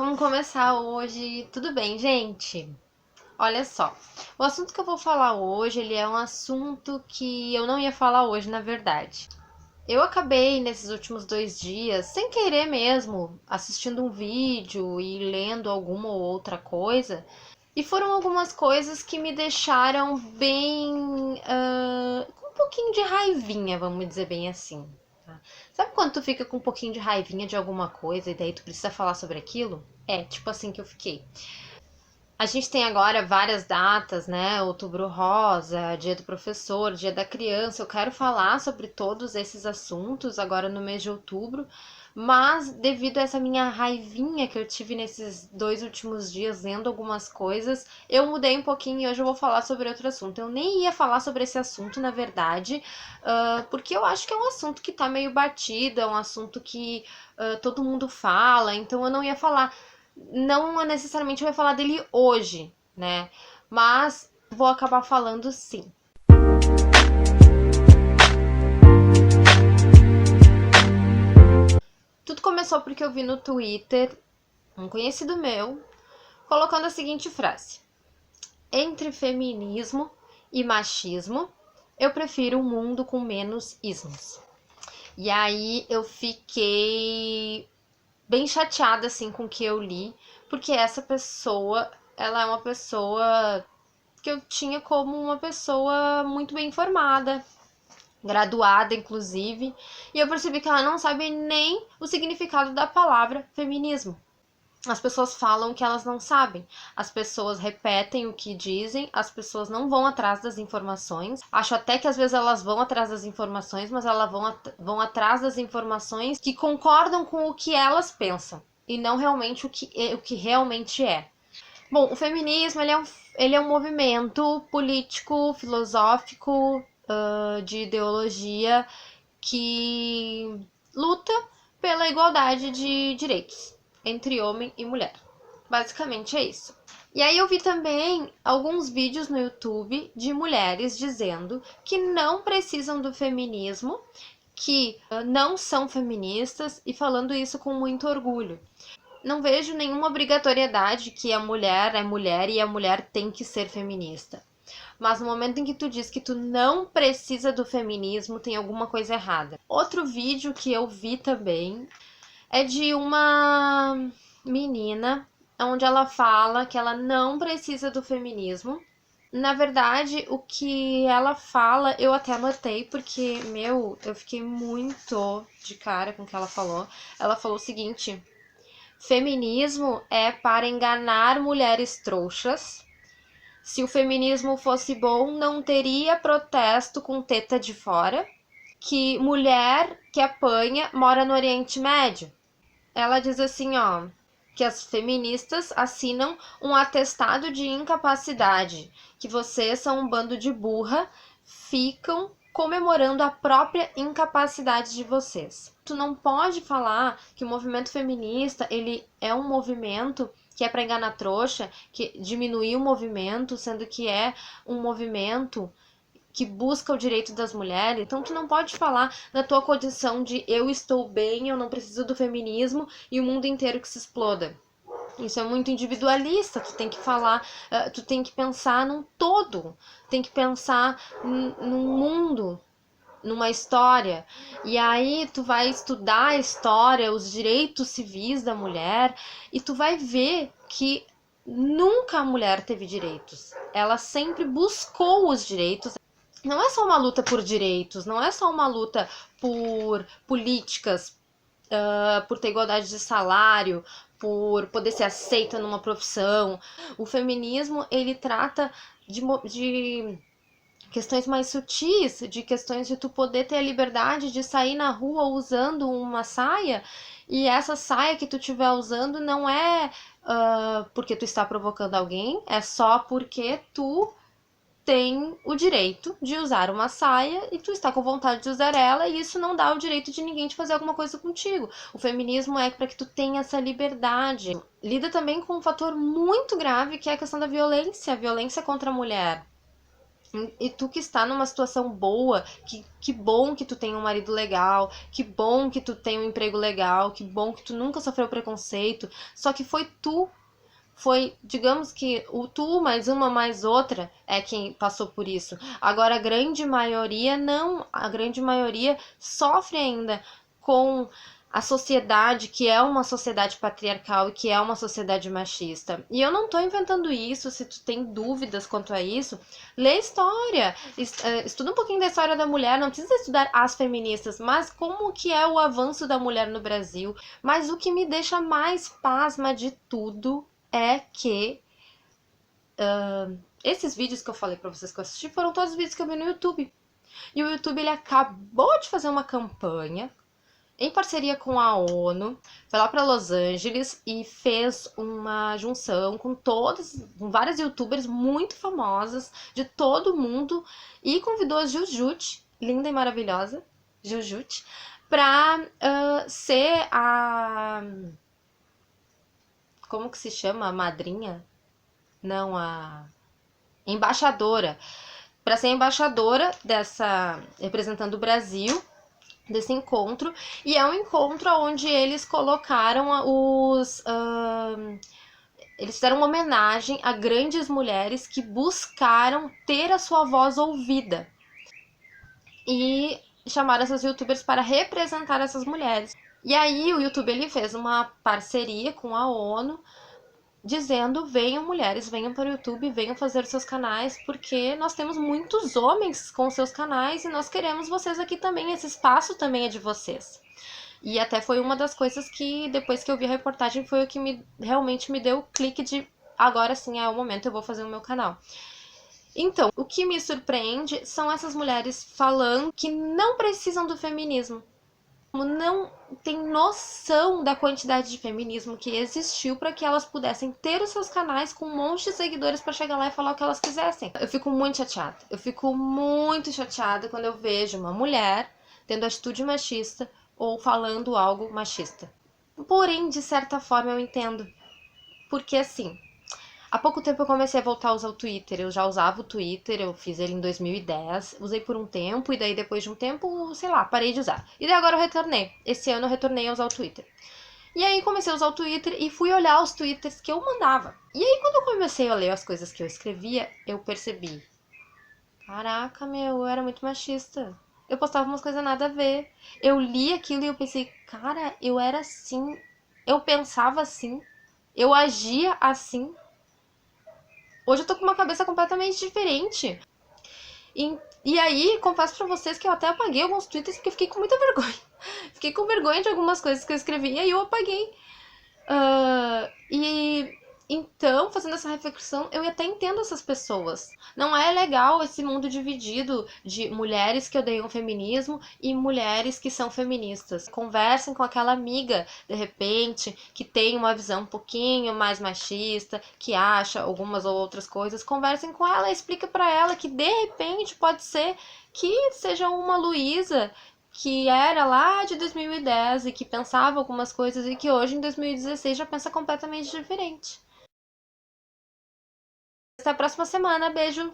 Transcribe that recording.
Vamos começar hoje. Tudo bem, gente? Olha só, o assunto que eu vou falar hoje, ele é um assunto que eu não ia falar hoje, na verdade. Eu acabei, nesses últimos 2 dias, sem querer mesmo, assistindo um vídeo e lendo alguma ou outra coisa, e foram algumas coisas que me deixaram bem, com um pouquinho de raivinha, vamos dizer bem assim. Tá? Sabe quando tu fica com um pouquinho de raivinha de alguma coisa e daí tu precisa falar sobre aquilo? É, tipo assim que eu fiquei. A gente tem agora várias datas, né? Outubro Rosa, Dia do Professor, Dia da Criança. Eu quero falar sobre todos esses assuntos agora no mês de outubro, mas devido a essa minha raivinha que eu tive nesses 2 últimos dias lendo algumas coisas, eu mudei um pouquinho e hoje eu vou falar sobre outro assunto. Eu nem ia falar sobre esse assunto, na verdade, porque eu acho que é um assunto que tá meio batido, é um assunto que todo mundo fala, então eu não ia falar. Não necessariamente eu vou falar dele hoje, né? Mas vou acabar falando sim. Tudo começou porque eu vi no Twitter um conhecido meu colocando a seguinte frase: entre feminismo e machismo, eu prefiro um mundo com menos ismos. E aí eu fiquei bem chateada assim com o que eu li, porque essa pessoa, ela é uma pessoa que eu tinha como uma pessoa muito bem informada, graduada inclusive, e eu percebi que ela não sabe nem o significado da palavra feminismo. As pessoas falam que elas não sabem, as pessoas repetem o que dizem, as pessoas não vão atrás das informações. Acho até que às vezes elas vão atrás das informações, mas elas vão atrás das informações que concordam com o que elas pensam e não realmente o que realmente é. Bom, o feminismo ele é um movimento político, filosófico, de ideologia que luta pela igualdade de direitos entre homem e mulher. Basicamente é isso. E aí eu vi também alguns vídeos no YouTube de mulheres dizendo que não precisam do feminismo, que não são feministas e falando isso com muito orgulho. Não vejo nenhuma obrigatoriedade que a mulher é mulher e a mulher tem que ser feminista. Mas no momento em que tu diz que tu não precisa do feminismo, tem alguma coisa errada. Outro vídeo que eu vi também é de uma menina onde ela fala que ela não precisa do feminismo. Na verdade, o que ela fala, eu até anotei, porque, eu fiquei muito de cara com o que ela falou. Ela falou o seguinte: feminismo é para enganar mulheres trouxas. Se o feminismo fosse bom, não teria protesto com teta de fora. Que mulher que apanha mora no Oriente Médio. Ela diz assim, ó, que as feministas assinam um atestado de incapacidade, que vocês são um bando de burra, ficam comemorando a própria incapacidade de vocês. Tu não pode falar que o movimento feminista, ele é um movimento que é para enganar trouxa, que diminuir o movimento, sendo que é um movimento que busca o direito das mulheres. Então tu não pode falar na tua condição de eu estou bem, eu não preciso do feminismo e o mundo inteiro que se exploda. Isso é muito individualista, tu tem que falar, tu tem que pensar num todo, tem que pensar num mundo, numa história. E aí tu vai estudar a história, os direitos civis da mulher, e tu vai ver que nunca a mulher teve direitos. Ela sempre buscou os direitos. Não é só uma luta por direitos, não é só uma luta por políticas, por ter igualdade de salário, por poder ser aceita numa profissão. O feminismo, ele trata de questões mais sutis, de questões de tu poder ter a liberdade de sair na rua usando uma saia, e essa saia que tu estiver usando não é porque tu está provocando alguém, é só porque tu tem o direito de usar uma saia e tu está com vontade de usar ela, e isso não dá o direito de ninguém de fazer alguma coisa contigo. O feminismo é para que tu tenha essa liberdade. Lida também com um fator muito grave, que é a questão da violência, a violência contra a mulher. E tu que está numa situação boa, que bom que tu tem um marido legal, que bom que tu tem um emprego legal, que bom que tu nunca sofreu preconceito, só que foi, digamos que o tu mais uma mais outra é quem passou por isso. Agora a grande maioria não, a grande maioria sofre ainda com a sociedade, que é uma sociedade patriarcal e que é uma sociedade machista. E eu não tô inventando isso, se tu tem dúvidas quanto a isso, lê história, estuda um pouquinho da história da mulher, não precisa estudar as feministas, mas como que é o avanço da mulher no Brasil. Mas o que me deixa mais pasma de tudo é que esses vídeos que eu falei pra vocês que eu assisti foram todos os vídeos que eu vi no YouTube. E o YouTube ele acabou de fazer uma campanha em parceria com a ONU, foi lá para Los Angeles e fez uma junção com várias youtubers muito famosas de todo mundo e convidou a Jujute, linda e maravilhosa, Jujute, pra ser a... Como que se chama? A madrinha? Não, a embaixadora. Para ser embaixadora dessa... representando o Brasil desse encontro, e é um encontro onde eles colocaram eles fizeram uma homenagem a grandes mulheres que buscaram ter a sua voz ouvida e chamaram essas youtubers para representar essas mulheres. E aí o YouTube ele fez uma parceria com a ONU dizendo: venham mulheres, venham para o YouTube, venham fazer seus canais, porque nós temos muitos homens com seus canais e nós queremos vocês aqui também, esse espaço também é de vocês. E até foi uma das coisas que, depois que eu vi a reportagem, foi o que realmente me deu o clique de agora sim é o momento, eu vou fazer o meu canal. Então, o que me surpreende são essas mulheres falando que não precisam do feminismo, não tem noção da quantidade de feminismo que existiu para que elas pudessem ter os seus canais com um monte de seguidores para chegar lá e falar o que elas quisessem. Eu fico muito chateada. Eu fico muito chateada quando eu vejo uma mulher tendo atitude machista ou falando algo machista. Porém, de certa forma, eu entendo. Porque assim, há pouco tempo eu comecei a voltar a usar o Twitter. Eu já usava o Twitter, eu fiz ele em 2010, usei por um tempo, e daí depois de um tempo, sei lá, parei de usar. E daí agora eu retornei. Esse ano eu retornei a usar o Twitter. E aí comecei a usar o Twitter e fui olhar os twitters que eu mandava. E aí quando eu comecei a ler as coisas que eu escrevia, eu percebi: caraca, meu, eu era muito machista. Eu postava umas coisas nada a ver. Eu li aquilo e eu pensei: cara, eu era assim, eu pensava assim, eu agia assim. Hoje eu tô com uma cabeça completamente diferente. E aí, confesso pra vocês que eu até apaguei alguns tweets porque eu fiquei com muita vergonha. Fiquei com vergonha de algumas coisas que eu escrevi e aí eu apaguei. E então, fazendo essa reflexão, eu até entendo essas pessoas. Não é legal esse mundo dividido de mulheres que odeiam o feminismo e mulheres que são feministas. Conversem com aquela amiga, de repente, que tem uma visão um pouquinho mais machista, que acha algumas ou outras coisas. Conversem com ela e explica pra ela que, de repente, pode ser que seja uma Luísa que era lá de 2010 e que pensava algumas coisas e que hoje, em 2016, já pensa completamente diferente. Até a próxima semana. Beijo!